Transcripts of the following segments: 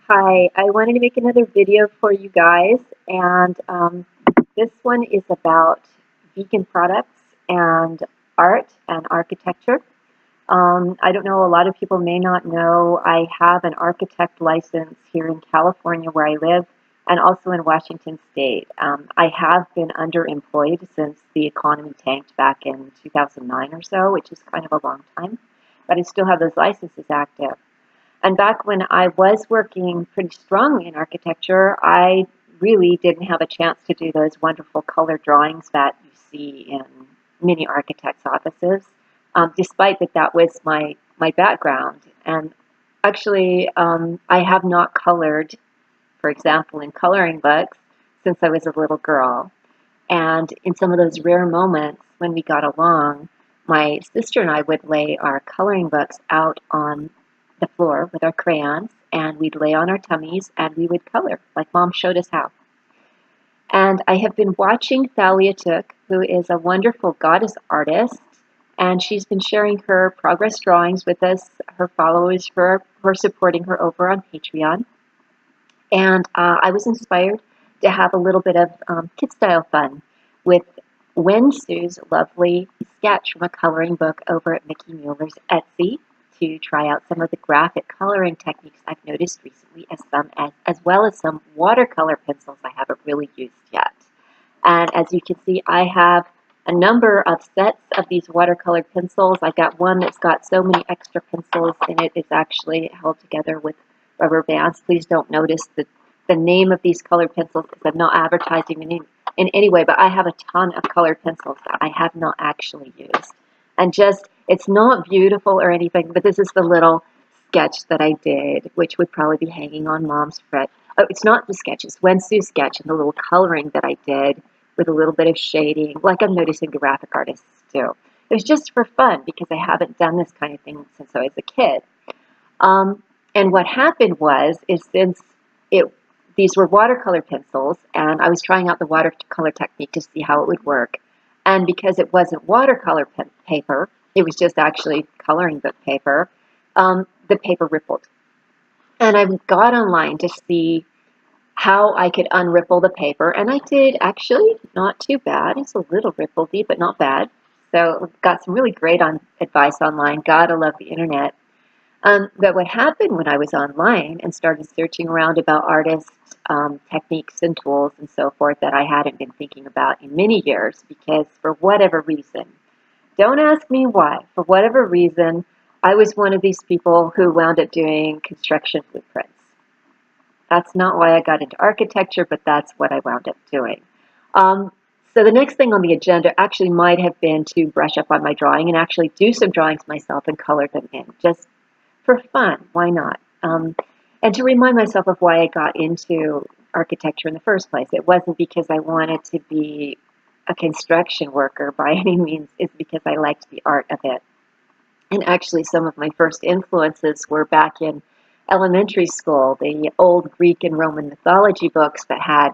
Hi, I wanted to make another video for you guys, and this one is about vegan products and art and architecture. I don't know, a lot of people may not know I have an architect license here in California where I live and also in Washington State. I have been underemployed since the economy tanked back in 2009 or so, which is kind of a long time, but I still have those licenses active. And back when I was working pretty strongly in architecture, I really didn't have a chance to do those wonderful color drawings that you see in many architects' offices, despite that was my background. And actually, I have not colored, for example, in coloring books since I was a little girl. And in some of those rare moments when we got along, my sister and I would lay our coloring books out on the floor with our crayons, and we'd lay on our tummies and we would color like Mom showed us how. And I have been watching Thalia Took, who is a wonderful goddess artist, and she's been sharing her progress drawings with us, her followers, for supporting her over on Patreon. And I was inspired to have a little bit of kid-style fun with Wensu's lovely sketch from a coloring book over at Mickey Mueller's Etsy, to try out some of the graphic coloring techniques I've noticed recently, as well as some watercolor pencils I haven't really used yet. And as you can see, I have a number of sets of these watercolor pencils. I got one that's got so many extra pencils in it, it's actually held together with rubber bands. Please don't notice the name of these colored pencils, because I'm not advertising in any way, but I have a ton of colored pencils that I have not actually used. And it's not beautiful or anything, but this is the little sketch that I did, which would probably be hanging on Mom's fridge. Oh, it's not the sketch, it's Wensu's sketch and the little coloring that I did with a little bit of shading, like I'm noticing graphic artists do. It was just for fun, because I haven't done this kind of thing since I was a kid. And what happened is since these were watercolor pencils, and I was trying out the watercolor technique to see how it would work. And because it wasn't watercolor paper, it was just actually coloring book paper, the paper rippled. And I got online to see how I could unripple the paper, and I did actually not too bad. It's a little rippledy, but not bad. So got some really great advice online. Gotta love the internet. But what happened when I was online and started searching around about artists, techniques and tools and so forth that I hadn't been thinking about in many years, because for whatever reason, don't ask me why, for whatever reason, I was one of these people who wound up doing construction blueprints. That's not why I got into architecture, but that's what I wound up doing. So the next thing on the agenda actually might have been to brush up on my drawing and actually do some drawings myself and color them in, just for fun. Why not? And to remind myself of why I got into architecture in the first place. It wasn't because I wanted to be a construction worker by any means. It's because I liked the art of it. And actually, some of my first influences were back in elementary school, the old Greek and Roman mythology books that had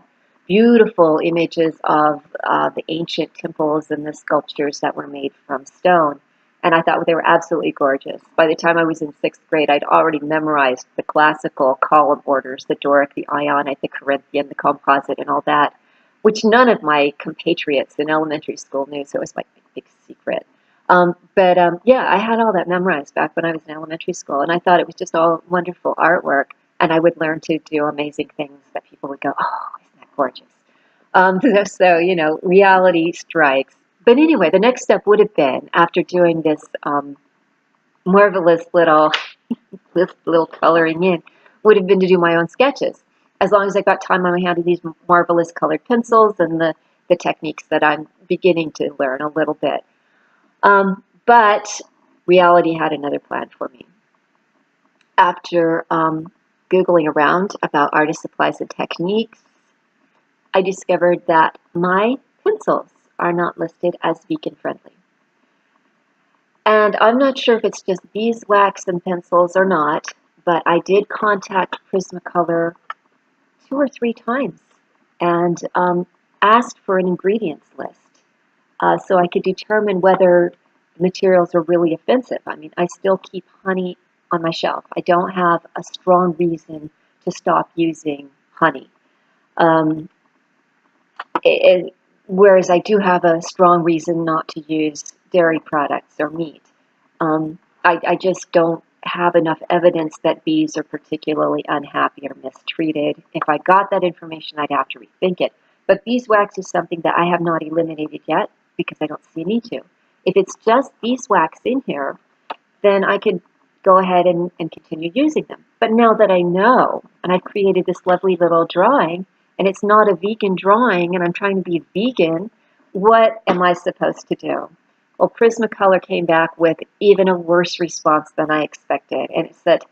beautiful images of the ancient temples and the sculptures that were made from stone. And I thought they were absolutely gorgeous. By the time I was in 6th grade, I'd already memorized the classical column orders, the Doric, the Ionic, the Corinthian, the Composite, and all that, which none of my compatriots in elementary school knew, so it was my big secret. Yeah, I had all that memorized back when I was in elementary school, and I thought it was just all wonderful artwork, and I would learn to do amazing things that people would go, oh, isn't that gorgeous? So, reality strikes. But anyway, the next step would have been, after doing this marvelous this little coloring in, would have been to do my own sketches. As long as I got time on my hand with these marvelous colored pencils and the techniques that I'm beginning to learn a little bit. But reality had another plan for me. After Googling around about artist supplies and techniques, I discovered that my pencils are not listed as vegan friendly. And I'm not sure if it's just beeswax and pencils or not, but I did contact Prismacolor 2 or 3 times and asked for an ingredients list so I could determine whether materials are really offensive. I mean, I still keep honey on my shelf. I don't have a strong reason to stop using honey. Whereas I do have a strong reason not to use dairy products or meat. I just don't have enough evidence that bees are particularly unhappy or mistreated. If I got that information, I'd have to rethink it. But beeswax is something that I have not eliminated yet because I don't see a need to. If it's just beeswax in here, then I could go ahead and continue using them. But now that I know, and I've created this lovely little drawing, and it's not a vegan drawing, and I'm trying to be vegan, what am I supposed to do? Well, Prismacolor came back with even a worse response than I expected, and it said,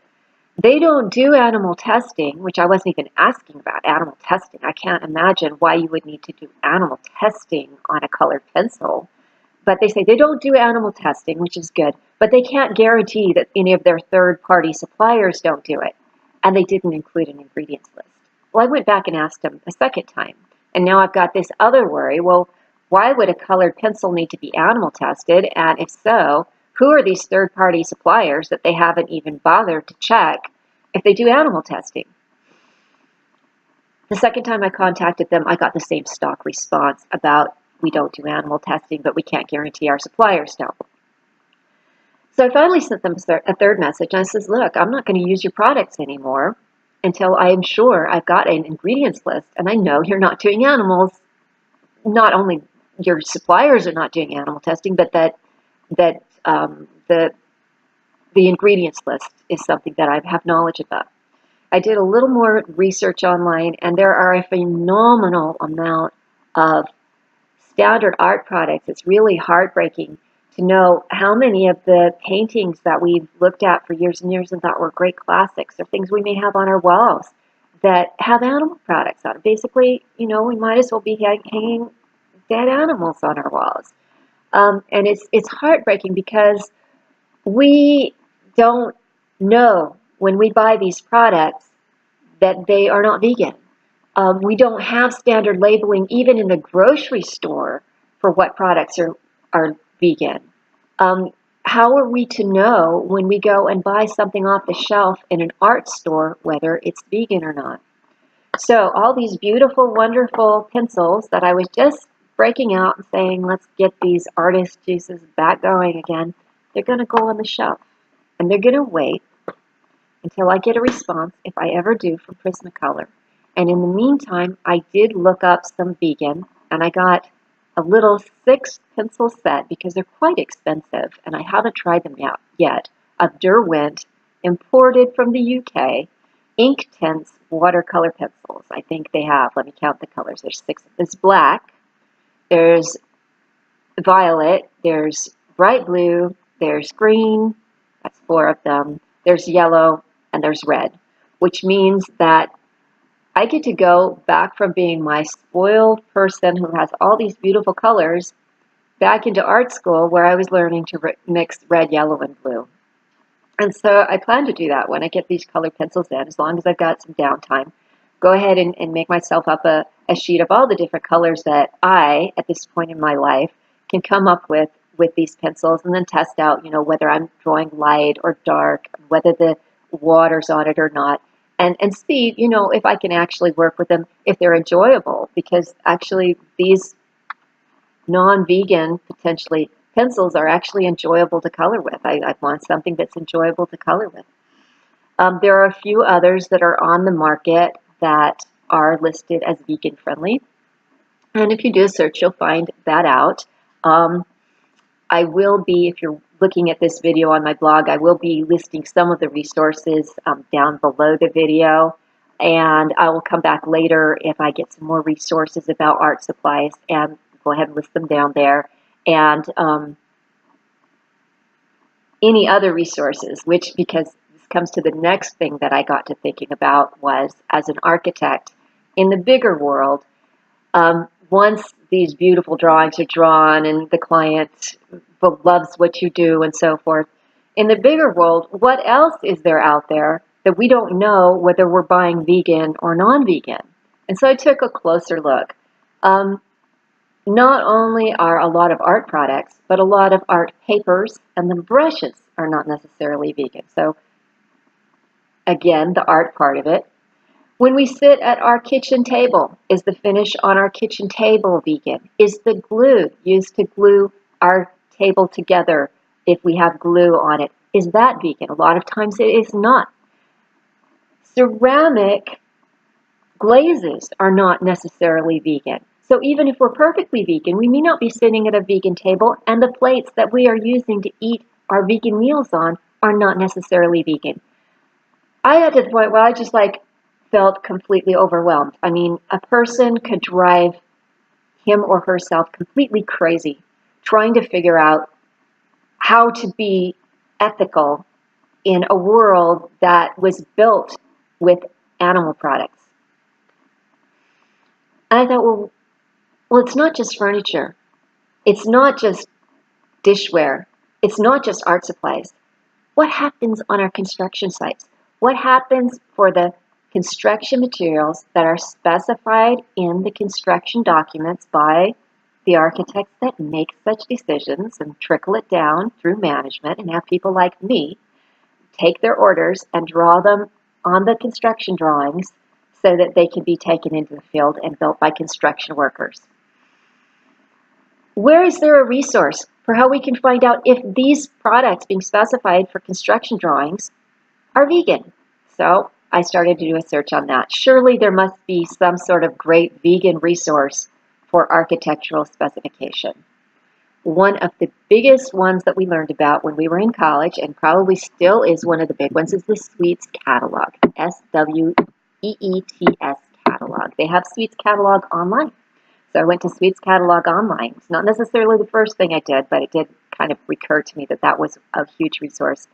they don't do animal testing, which I wasn't even asking about animal testing. I can't imagine why you would need to do animal testing on a colored pencil. But they say they don't do animal testing, which is good, but they can't guarantee that any of their third-party suppliers don't do it. And they didn't include an ingredients list. Well, I went back and asked them a second time, and now I've got this other worry. Well, why would a colored pencil need to be animal tested? And if so, who are these third-party suppliers that they haven't even bothered to check if they do animal testing? The second time I contacted them, I got the same stock response about, we don't do animal testing, but we can't guarantee our suppliers don't. So I finally sent them a third message, and I says, look, I'm not going to use your products anymore until I am sure I've got an ingredients list, and I know you're not doing animals. Not only your suppliers are not doing animal testing, but that the ingredients list is something that I have knowledge about. I did a little more research online, and there are a phenomenal amount of standard art products. It's really heartbreaking to know how many of the paintings that we've looked at for years and years and thought were great classics or things we may have on our walls that have animal products on it. Basically, you know, we might as well be hanging dead animals on our walls. And it's heartbreaking because we don't know when we buy these products that they are not vegan. We don't have standard labeling even in the grocery store for what products are vegan. How are we to know when we go and buy something off the shelf in an art store whether it's vegan or not? So all these beautiful, wonderful pencils that I was just breaking out and saying, let's get these artist juices back going again, they're going to go on the shelf. And they're going to wait until I get a response, if I ever do, from Prismacolor. And in the meantime, I did look up some vegan, and I got a little 6 pencil set because they're quite expensive, and I haven't tried them yet, of Derwent, imported from the UK, Inktense watercolor pencils. I think they have, let me count the colors, there's 6. There's black, there's violet, there's bright blue, there's green, that's 4 of them, there's yellow, and there's red, which means that I get to go back from being my spoiled person who has all these beautiful colors back into art school where I was learning to mix red, yellow, and blue. And so I plan to do that when I get these colored pencils in, as long as I've got some downtime. Go ahead and make myself up a sheet of all the different colors that I, at this point in my life, can come up with these pencils, and then test out, you know, whether I'm drawing light or dark, whether the water's on it or not. And see, you know, if I can actually work with them, if they're enjoyable, because actually these non-vegan, potentially, pencils are actually enjoyable to color with. I want something that's enjoyable to color with. There are a few others that are on the market that are listed as vegan friendly. And if you do a search, you'll find that out. I will be, if you're looking at this video on my blog, I will be listing some of the resources down below the video, and I will come back later if I get some more resources about art supplies and go ahead and list them down there, and any other resources, which, because this comes to the next thing that I got to thinking about, was as an architect in the bigger world, once these beautiful drawings are drawn and the client loves what you do and so forth, in the bigger world, what else is there out there that we don't know whether we're buying vegan or non-vegan? And so I took a closer look. Not only are a lot of art products, but a lot of art papers and the brushes are not necessarily vegan. So again, the art part of it. When we sit at our kitchen table, is the finish on our kitchen table vegan? Is the glue used to glue our table together, if we have glue on it, is that vegan? A lot of times it is not. Ceramic glazes are not necessarily vegan. So even if we're perfectly vegan, we may not be sitting at a vegan table, and the plates that we are using to eat our vegan meals on are not necessarily vegan. I got to the point where I just felt completely overwhelmed. I mean, a person could drive him or herself completely crazy trying to figure out how to be ethical in a world that was built with animal products. And I thought, well, it's not just furniture. It's not just dishware. It's not just art supplies. What happens on our construction sites? What happens for the construction materials that are specified in the construction documents by the architects that make such decisions and trickle it down through management and have people like me take their orders and draw them on the construction drawings so that they can be taken into the field and built by construction workers? Where is there a resource for how we can find out if these products being specified for construction drawings are vegan? So I started to do a search on that. Surely there must be some sort of great vegan resource for architectural specification. One of the biggest ones that we learned about when we were in college, and probably still is one of the big ones, is the Sweets Catalog, SWEETS catalog. They have Sweets Catalog online. So I went to Sweets Catalog online. It's not necessarily the first thing I did, but it did kind of recur to me that that was a huge resource.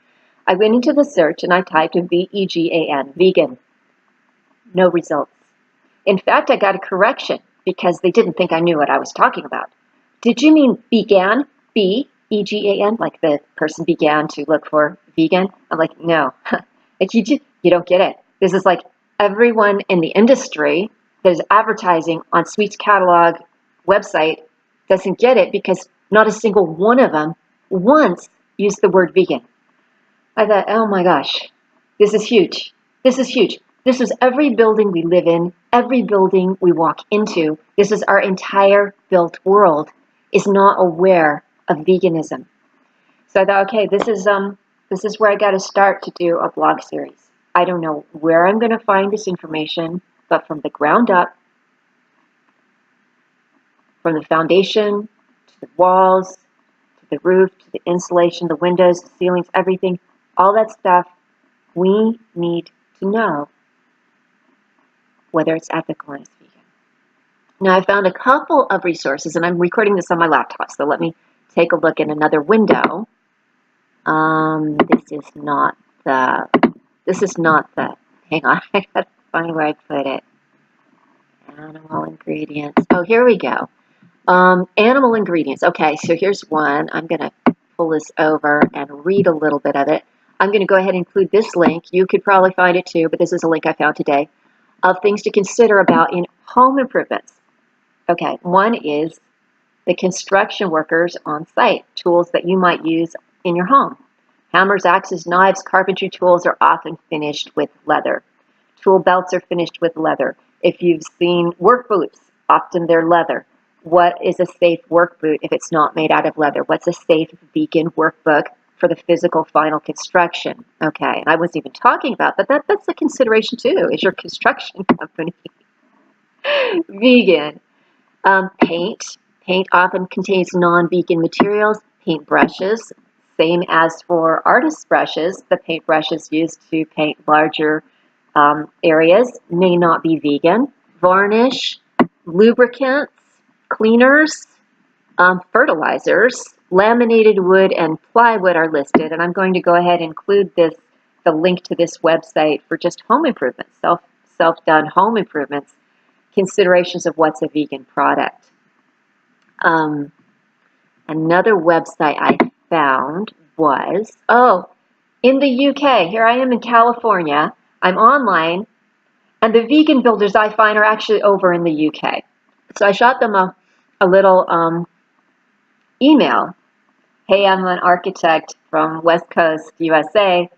I went into the search and I typed in VEGAN, vegan. No results. In fact, I got a correction because they didn't think I knew what I was talking about. Did you mean began? B-E-G-A-N? Like the person began to look for vegan? I'm like, no. You don't get it. This is like everyone in the industry that is advertising on Sweets Catalog website doesn't get it because not a single one of them once used the word vegan. I thought, oh my gosh, this is huge. This is huge. This is every building we live in, every building we walk into. This is our entire built world is not aware of veganism. So I thought, okay, this is where I got to start to do a blog series. I don't know where I'm going to find this information, but from the ground up, from the foundation to the walls, to the roof, to the insulation, the windows, the ceilings, everything, all that stuff, we need to know whether it's ethical and it's vegan. Now, I found a couple of resources, and I'm recording this on my laptop, so let me take a look in another window. This is not the, hang on, I gotta find where I put it. Animal ingredients. Oh, here we go. Animal ingredients. Okay, so here's one. I'm going to pull this over and read a little bit of it. I'm going to go ahead and include this link. You could probably find it too, but this is a link I found today of things to consider about in home improvements. Okay, one is the construction workers on site, tools that you might use in your home. Hammers, axes, knives, carpentry tools are often finished with leather. Tool belts are finished with leather. If you've seen work boots, often they're leather. What is a safe work boot if it's not made out of leather? What's a safe vegan workbook for the physical final construction? Okay, and I wasn't even talking about, but that's a consideration too. Is your construction company vegan? Paint. Paint often contains non-vegan materials. Paint brushes, same as for artist brushes. The paint brushes used to paint larger areas may not be vegan. Varnish, lubricants, cleaners, fertilizers, laminated wood, and plywood are listed. And I'm going to go ahead and include the link to this website for just home improvements, self-done home improvements, considerations of what's a vegan product. Another website I found was, in the UK, here I am in California, I'm online, and the vegan builders I find are actually over in the UK. So I shot them a little email. Hey, I'm an architect from West Coast, USA.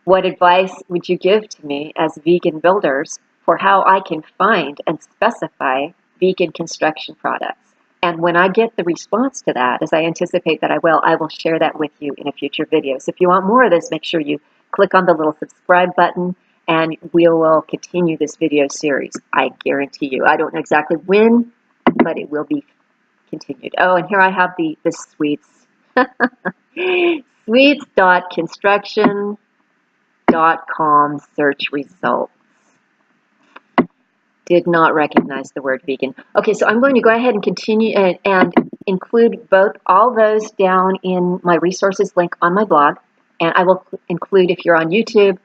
What advice would you give to me as vegan builders for how I can find and specify vegan construction products. And when I get the response to that, as I anticipate that I will share that with you in a future video. So if you want more of this, make sure you click on the little subscribe button, and we will continue this video series. I guarantee you. I don't know exactly when, but it will be continued. Oh, and here I have the sweets. Sweets.construction.com search results. Did not recognize the word vegan. Okay, so I'm going to go ahead and continue and include all those down in my resources link on my blog. And I will include, if you're on YouTube,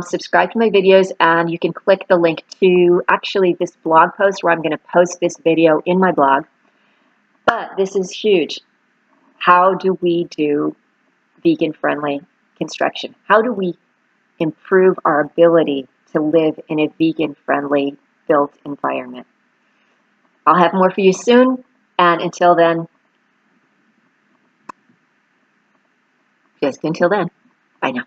subscribe to my videos, and you can click the link to actually this blog post where I'm going to post this video in my blog. But this is huge. How do we do vegan-friendly construction? How do we improve our ability to live in a vegan-friendly built environment? I'll have more for you soon, and until then, bye now.